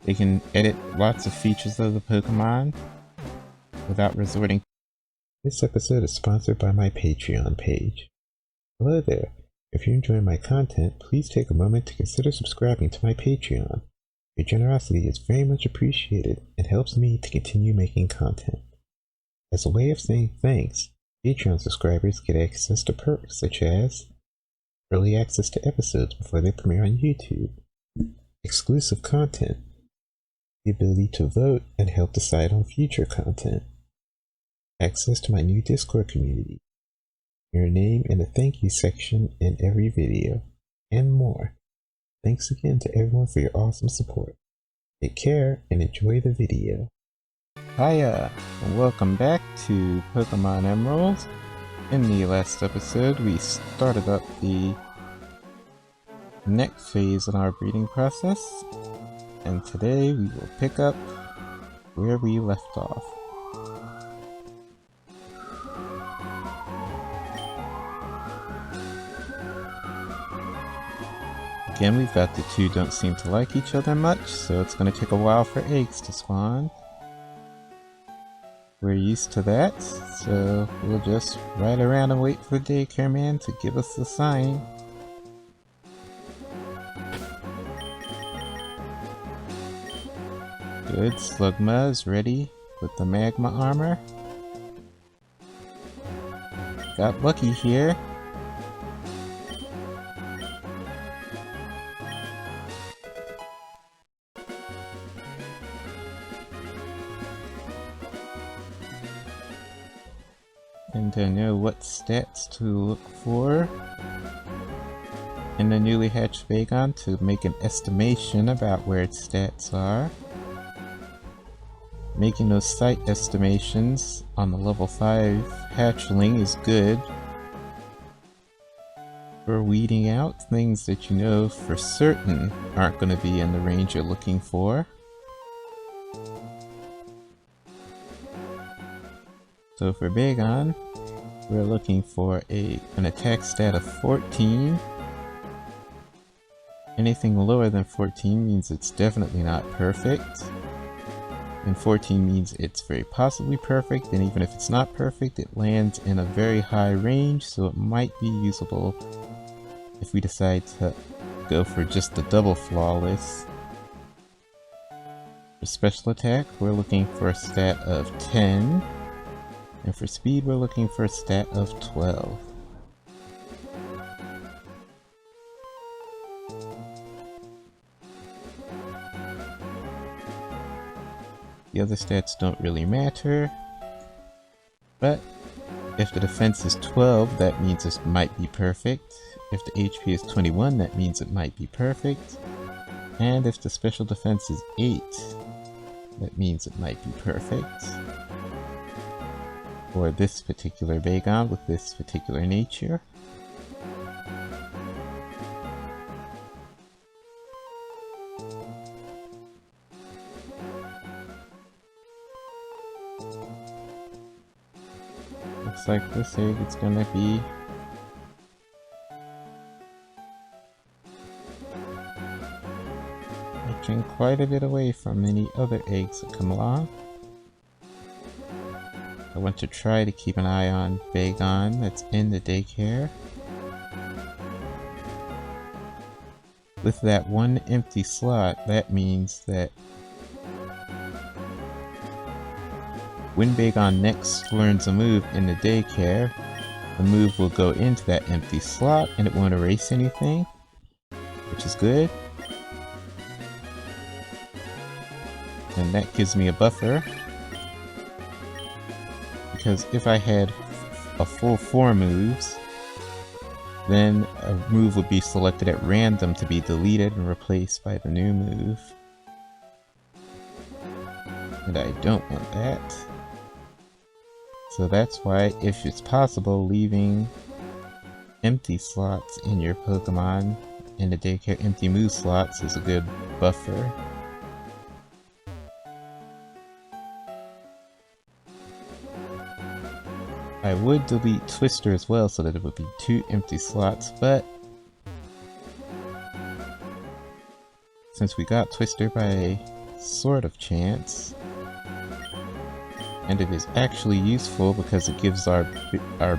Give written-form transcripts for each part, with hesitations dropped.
They can edit lots of features of the Pokemon without resorting. This episode is sponsored by my Patreon page. Hello there. If you're enjoying my content, please take a moment to consider subscribing to my Patreon. Your generosity is very much appreciated and helps me to continue making content. As a way of saying thanks, Patreon subscribers get access to perks such as early access to episodes before they premiere on YouTube, exclusive content, the ability to vote and help decide on future content, access to my new Discord community, your name in the thank you section in every video, and more. Thanks again to everyone for your awesome support. Take care and enjoy the video. Hiya, and welcome back to Pokemon Emerald. In the last episode, we started up the next phase in our breeding process, and today we will pick up where we left off. Again, we've got the two don't seem to like each other much, so it's going to take a while for eggs to spawn. We're used to that, so we'll just ride around and wait for the daycare man to give us the sign. Good, Slugma is ready with the magma armor. Got lucky here. And to know what stats to look for in the newly hatched Vagon to make an estimation about where its stats are. Making those site estimations on the level 5 hatchling is good for weeding out things that you know for certain aren't going to be in the range you're looking for. So for Vagon, we're looking for an attack stat of 14. Anything lower than 14 means it's definitely not perfect. And 14 means it's very possibly perfect, and even if it's not perfect, it lands in a very high range, so it might be usable if we decide to go for just the double flawless. For special attack, we're looking for a stat of 10, and for speed, we're looking for a stat of 12. The other stats don't really matter, but if the defense is 12, that means it might be perfect. If the HP is 21, that means it might be perfect. And if the special defense is 8, that means it might be perfect. For this particular Vagon with this particular nature. Looks like this egg is gonna be inching quite a bit away from any other eggs that come along. I want to try to keep an eye on Vagon that's in the daycare. With that one empty slot, that means that when Vagon next learns a move in the daycare, the move will go into that empty slot and it won't erase anything, which is good. And that gives me a buffer, because if I had a full 4 moves, then a move would be selected at random to be deleted and replaced by the new move. And I don't want that. So that's why, if it's possible, leaving empty slots in your Pokemon in the daycare, empty move slots, is a good buffer. I would delete Twister as well so that it would be 2 empty slots, but since we got Twister by sort of chance. And it is actually useful because it gives our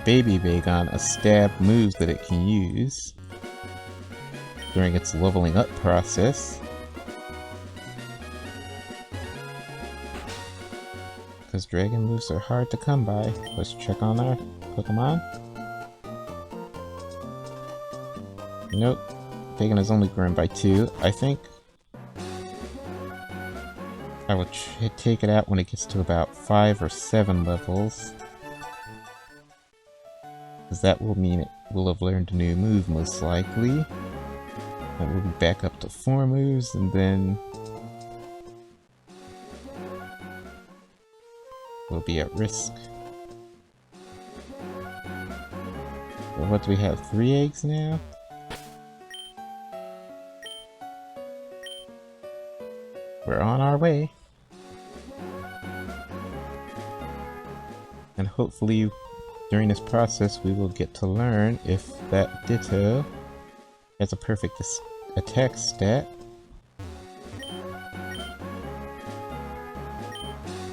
baby Bagon a stab move that it can use during its leveling up process. Because dragon moves are hard to come by. Let's check on our Pokemon. Nope. Bagon has only grown by 2. I think I will take it out when it gets to about 5 or 7 levels. Because that will mean it will have learned a new move most likely. And we'll be back up to 4 moves and then we'll be at risk. So what do we have? 3 eggs now? We're on our way. And hopefully during this process we will get to learn if that Ditto has a perfect attack stat.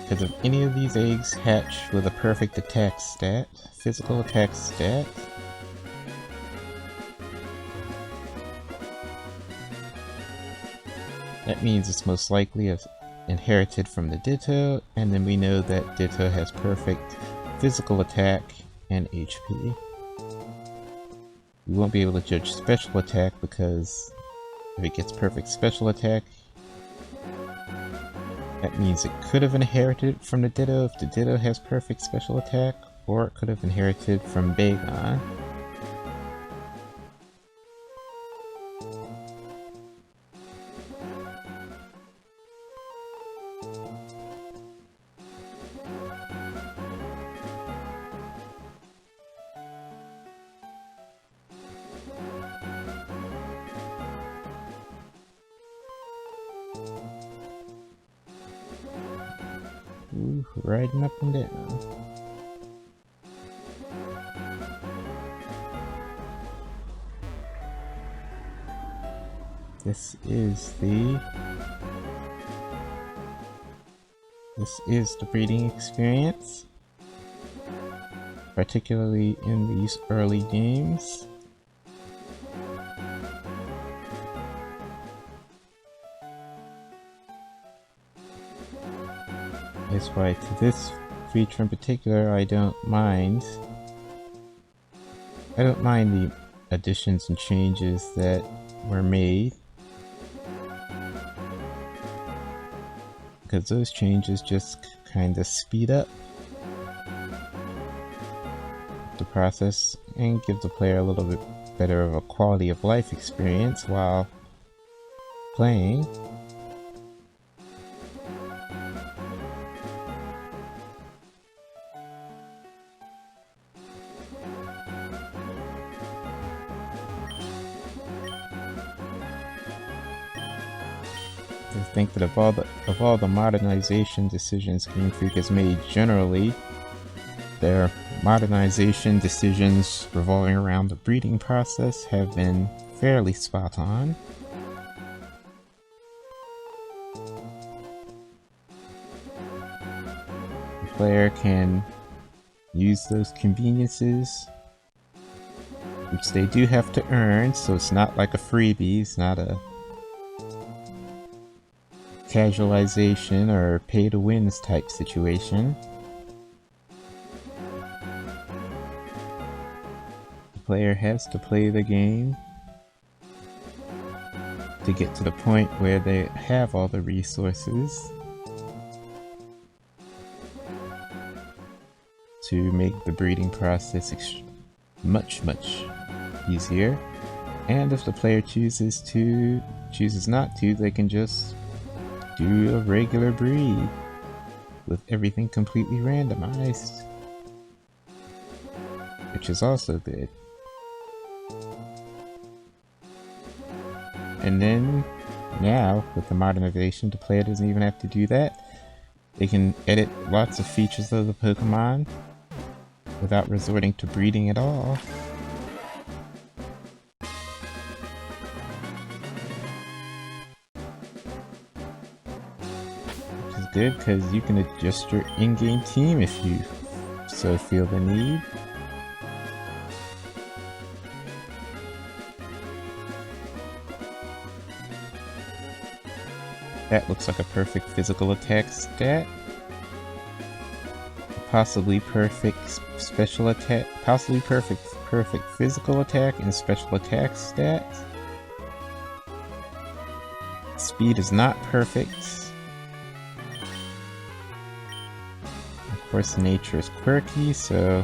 Because if any of these eggs hatch with a perfect attack stat, physical attack stat, that means it's most likely inherited from the Ditto, and then we know that Ditto has perfect physical attack and HP. We won't be able to judge special attack because if it gets perfect special attack, that means it could have inherited from the Ditto if the Ditto has perfect special attack, or it could have inherited from Bagon. Ooh, riding up and down. This is the breeding experience, particularly in these early games. That's why to this feature in particular I don't mind the additions and changes that were made, because those changes just kind of speed up the process and give the player a little bit better of a quality of life experience while playing. I think that of all the modernization decisions Game Freak has made generally, their modernization decisions revolving around the breeding process have been fairly spot on. The player can use those conveniences, which they do have to earn, so it's not like a freebie, it's not a casualization or pay to wins type situation. The player has to play the game to get to the point where they have all the resources to make the breeding process much easier. And if the player chooses not to, they can just do a regular breed with everything completely randomized, which is also good. And then now with the modernization, the player doesn't even have to do that. They can edit lots of features of the Pokemon without resorting to breeding at all. good because you can adjust your in-game team if you so feel the need. That looks like a perfect physical attack stat. Possibly perfect special attack, possibly perfect physical attack and special attack stats. Speed is not perfect. Of course, nature is quirky, so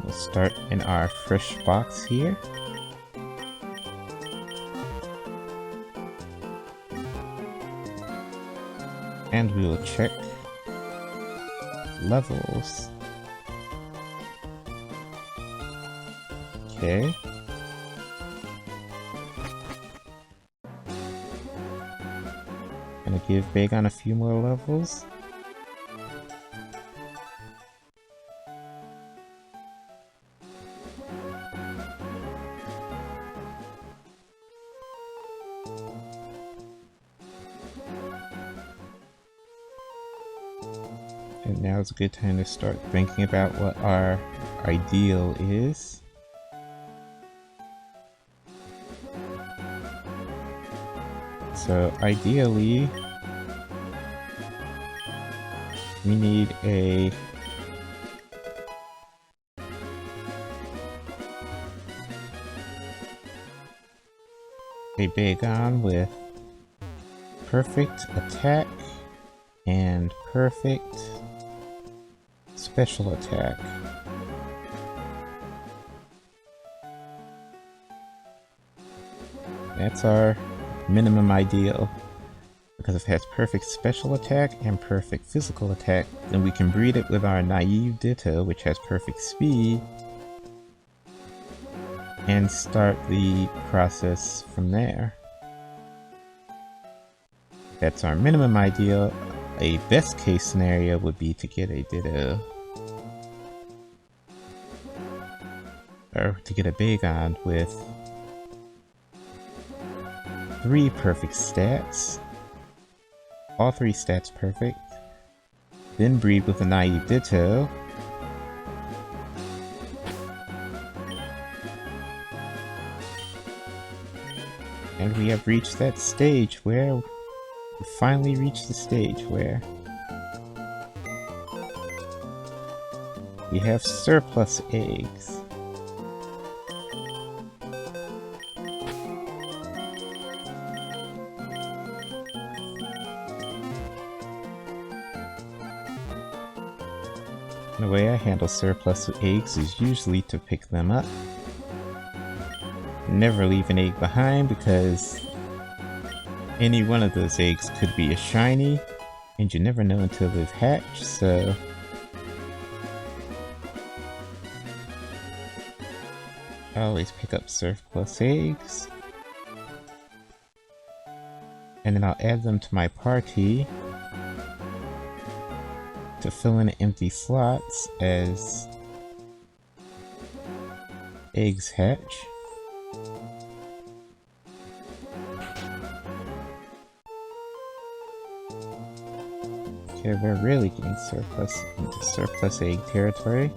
we'll start in our fresh box here. And we will check levels. Okay. Gonna give Bagon a few more levels. And now is a good time to start thinking about what our ideal is. So ideally, we need a Bagon with perfect attack and perfect special attack. That's our minimum ideal. Because if it has perfect special attack and perfect physical attack, then we can breed it with our naive Ditto, which has perfect speed, and start the process from there. That's our minimum ideal. A best case scenario would be to get a Ditto, or to get a Bagon with 3 perfect stats, all 3 stats perfect, then breed with a naive Ditto, and we have reached that stage where we finally reached the stage where we have surplus eggs. The way I handle surplus eggs is usually to pick them up. Never leave an egg behind because any one of those eggs could be a shiny, and you never know until they've hatched, so I always pick up surplus eggs, and then I'll add them to my party to fill in empty slots as eggs hatch. Okay, we're really getting into surplus egg territory.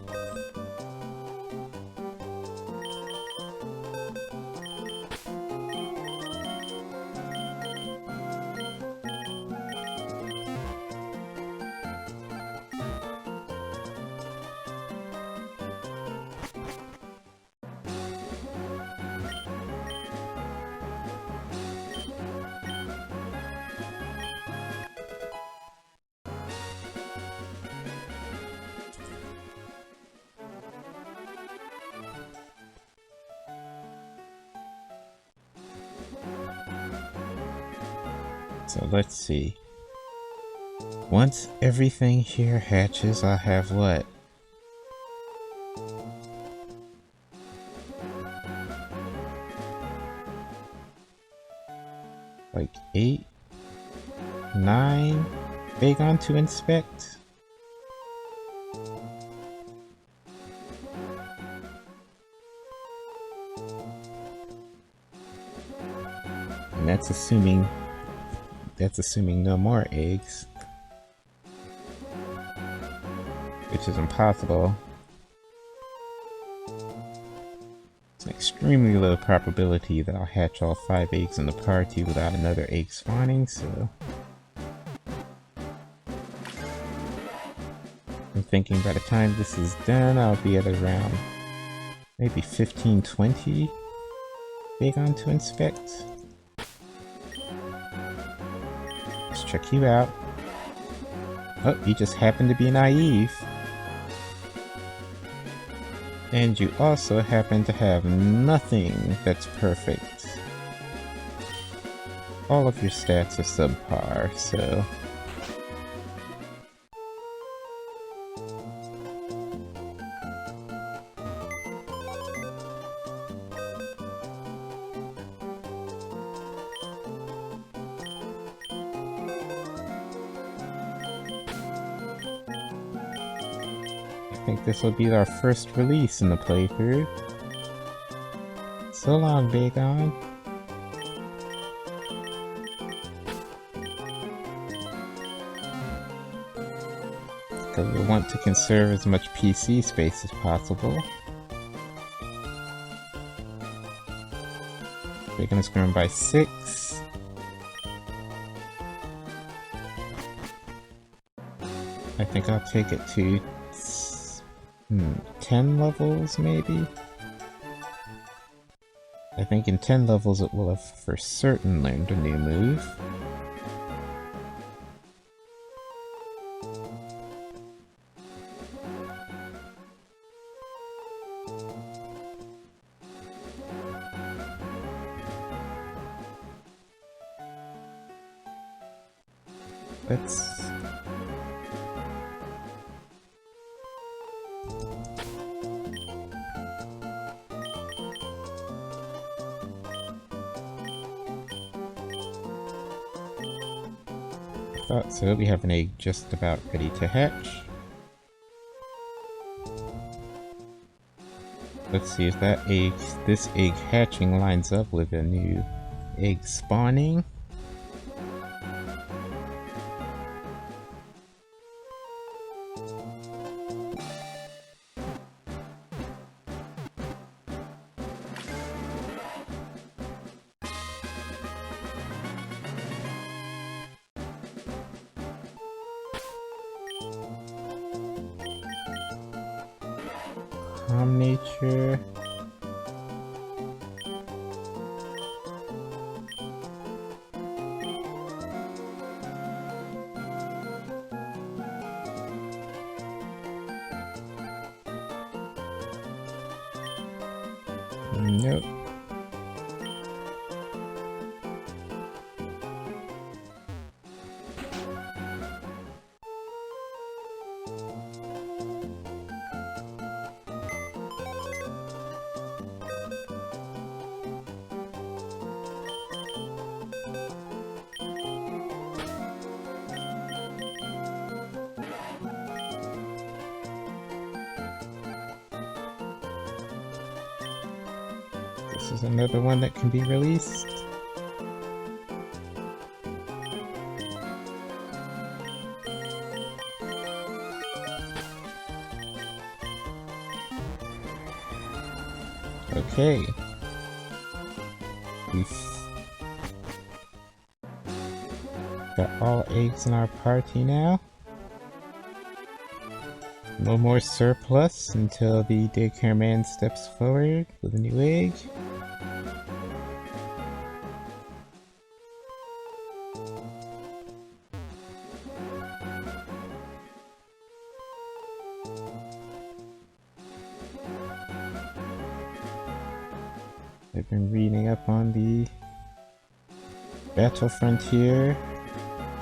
So let's see. Once everything here hatches, I'll have what? like 8, 9 Bagon to inspect. And that's assuming no more eggs, which is impossible. It's an extremely low probability that I'll hatch all 5 eggs in the party without another egg spawning, so I'm thinking by the time this is done, I'll be at around maybe 15-20 Bagon to inspect. Let's check you out. Oh, you just happen to be naive. And you also happen to have nothing that's perfect. All of your stats are subpar, so... I think this will be our first release in the playthrough. So long, Bagon. Because we want to conserve as much PC space as possible. Bagon is grown by 6. I think I'll take it to 10 levels, maybe? I think in 10 levels it will have for certain learned a new move. Let's... thought so. We have an egg just about ready to hatch. Let's see if this egg hatching lines up with a new egg spawning. Calm nature. Nope. This is another one that can be released. Okay. We've got all eggs in our party now. No more surplus until the daycare man steps forward with a new egg. I've been reading up on the Battle Frontier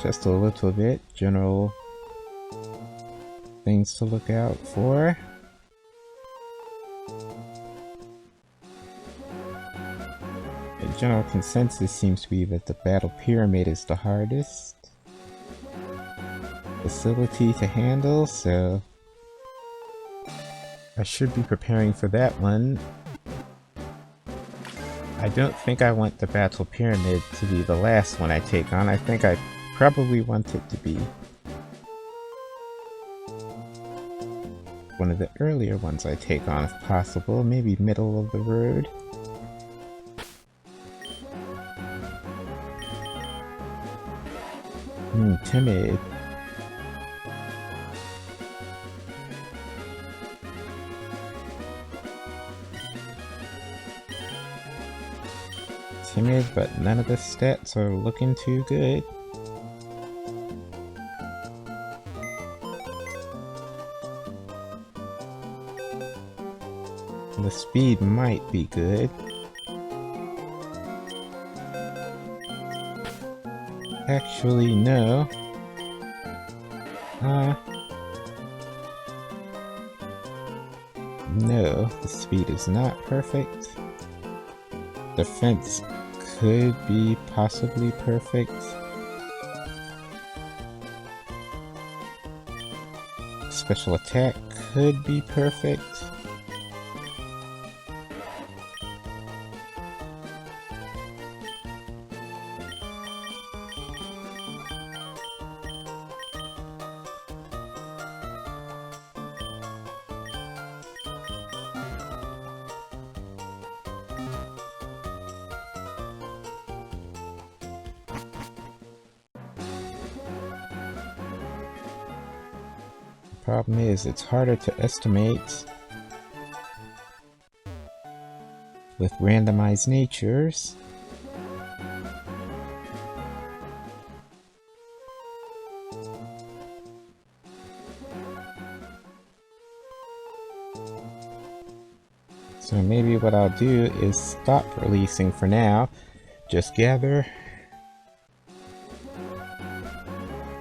just a little bit, general things to look out for. The general consensus seems to be that the battle pyramid is the hardest facility to handle, so I should be preparing for that one. I don't think I want the battle pyramid to be the last one I take on. I think I probably want it to be one of the earlier ones I take on if possible, maybe middle of the road. Timid. Timid, but none of the stats are looking too good. The speed might be good. Actually, no. No, the speed is not perfect. Defense could be possibly perfect. Special attack could be perfect. Problem is, it's harder to estimate with randomized natures. So maybe what I'll do is stop releasing for now, just gather,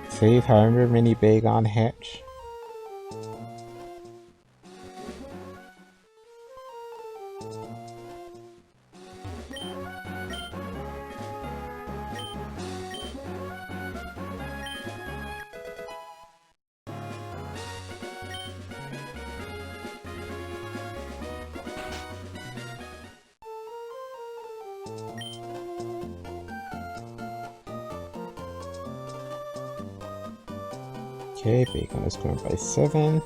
save however many Bagon hatch. Okay, Bacon is grown by 7.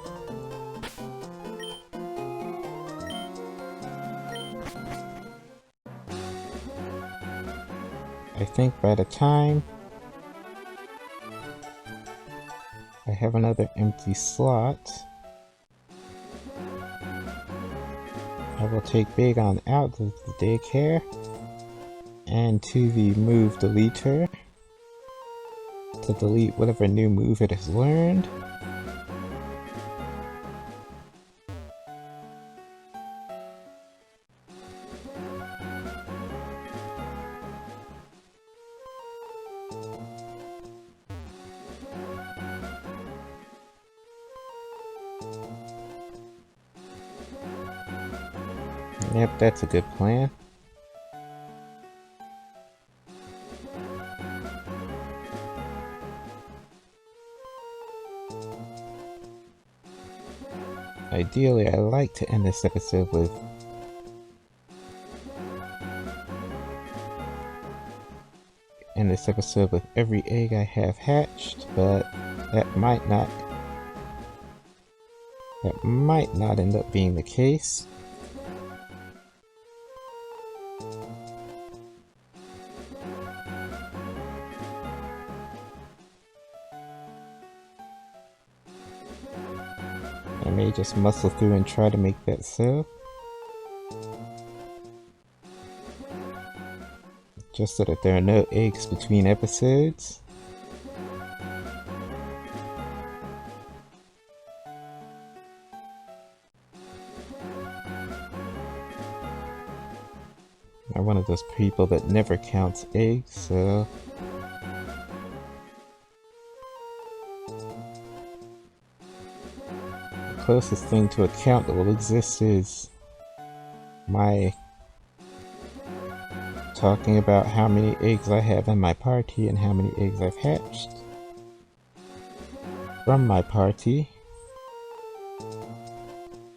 I think by the time I have another empty slot, I will take Bagon out of the daycare and to the move deleter to delete whatever new move it has learned. Yep, that's a good plan. Ideally, I like to end this episode with every egg I have hatched, but that might not end up being the case. I may just muscle through and try to make that so. Just so that there are no eggs between episodes. I'm one of those people that never counts eggs, so the closest thing to a count that will exist is my talking about how many eggs I have in my party and how many eggs I've hatched from my party,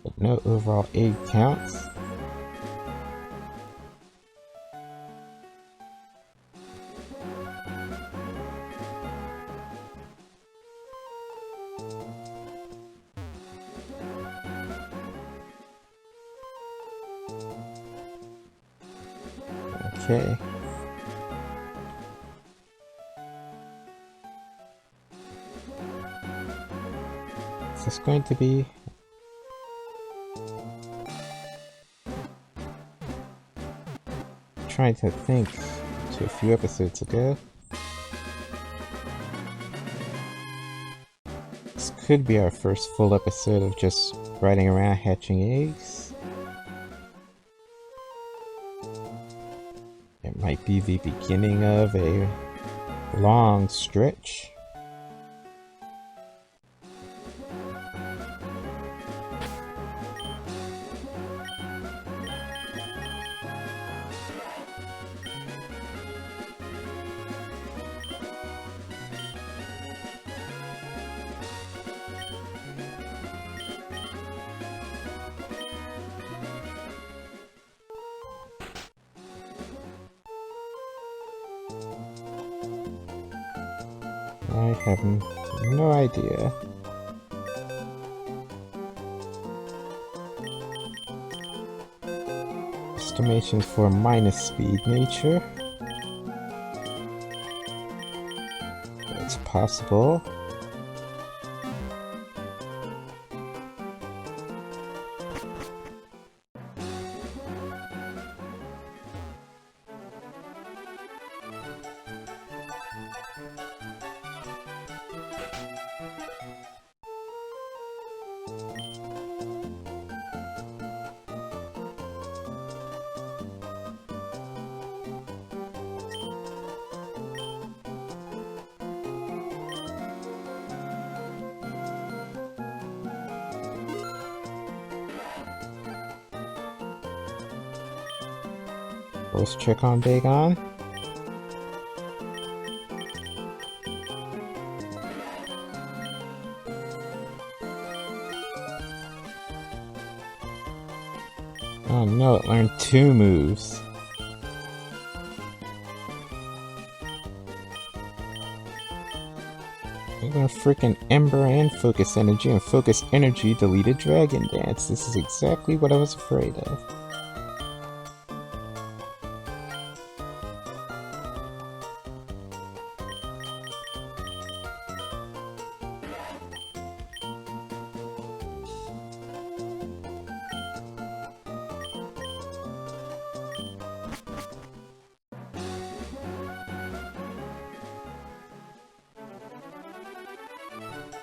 but no overall egg counts. Okay. Is this going to be... trying to think to a few episodes ago. This could be our first full episode of just riding around hatching eggs. It might be the beginning of a long stretch. I have no idea. Estimations for minus speed nature. It's possible. Let's check on Dagon. Oh no, it learned 2 moves. I'm gonna freaking Ember and Focus Energy, and Focus Energy deleted Dragon Dance. This is exactly what I was afraid of.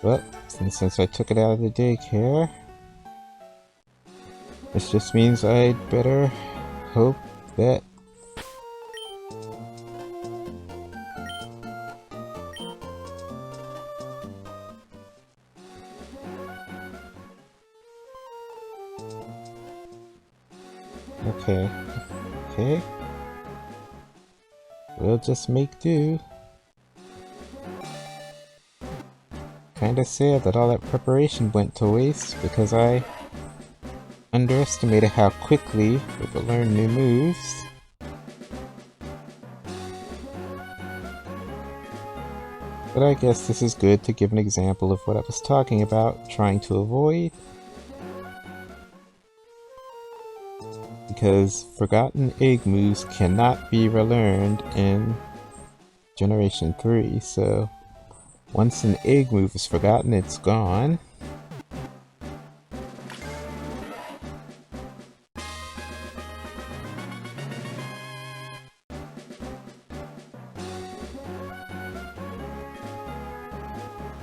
But since I took it out of the daycare, this just means I'd better hope that okay. We'll just make do. Kinda sad that all that preparation went to waste because I underestimated how quickly we could learn new moves. But I guess this is good to give an example of what I was talking about, trying to avoid. Because forgotten egg moves cannot be relearned in Generation 3, so once an egg move is forgotten, it's gone.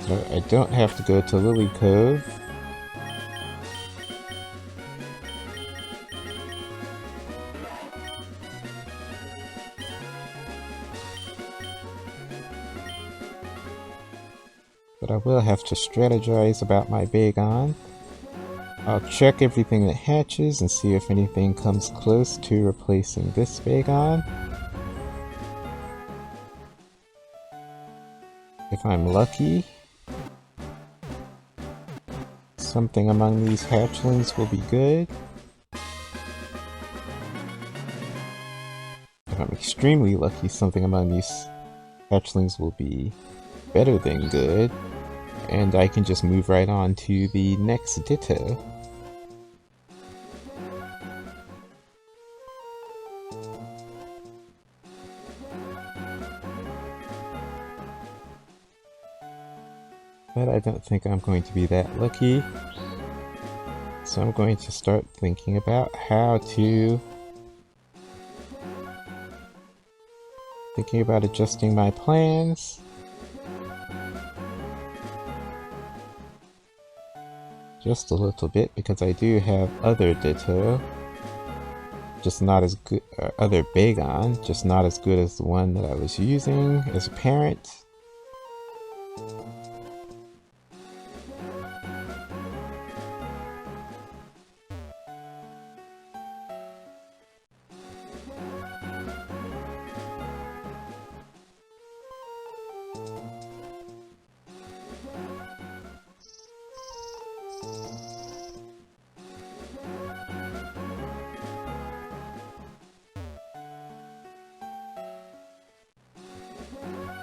So I don't have to go to Lily Cove. But I will have to strategize about my Bagon. I'll check everything that hatches and see if anything comes close to replacing this Bagon. If I'm lucky, something among these hatchlings will be good. If I'm extremely lucky, something among these hatchlings will be better than good, and I can just move right on to the next ditto. But I don't think I'm going to be that lucky, so I'm going to start thinking about thinking about adjusting my plans. Just a little bit, because I do have other ditto, just not as good, other Bagon, just not as good as the one that I was using as a parent.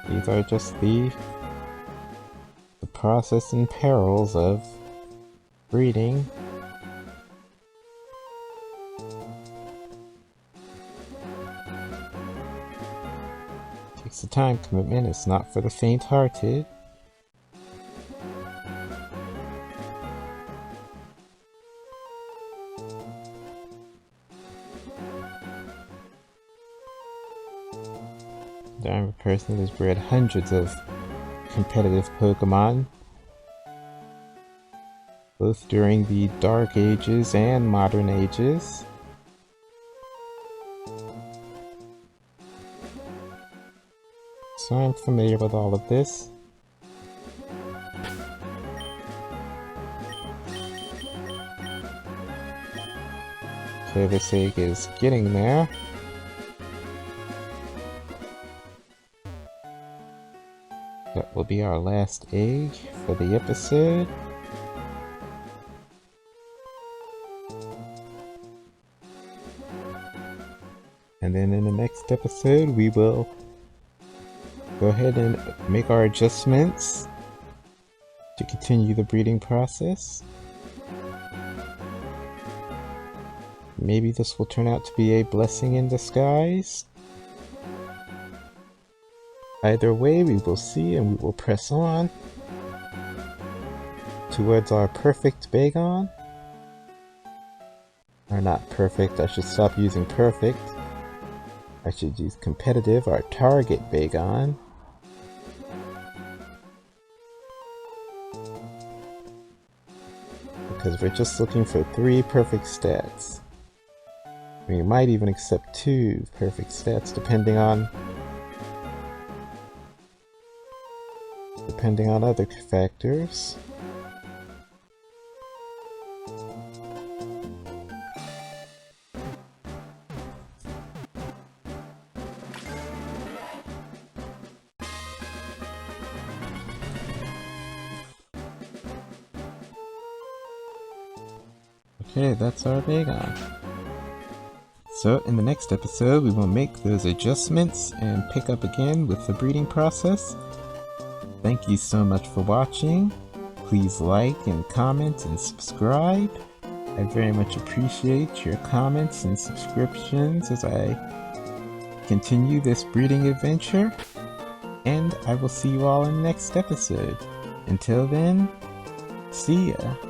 These are just the process and perils of breeding. Takes a time commitment, it's not for the faint-hearted. I'm a person that has bred hundreds of competitive Pokemon, both during the Dark Ages and Modern Ages. So I'm familiar with all of this. So this egg is getting there. That will be our last egg for the episode. And then in the next episode, we will go ahead and make our adjustments to continue the breeding process. Maybe this will turn out to be a blessing in disguise. Either way, we will see, and we will press on towards our perfect Bagon. Or not perfect, I should stop using perfect. I should use competitive, our target Bagon. Because we're just looking for 3 perfect stats. We might even accept 2 perfect stats depending on other factors. Okay, that's our Bagon. So in the next episode we will make those adjustments and pick up again with the breeding process. Thank you so much for watching. Please like and comment and subscribe. I very much appreciate your comments and subscriptions as I continue this breeding adventure. And I will see you all in the next episode. Until then, see ya.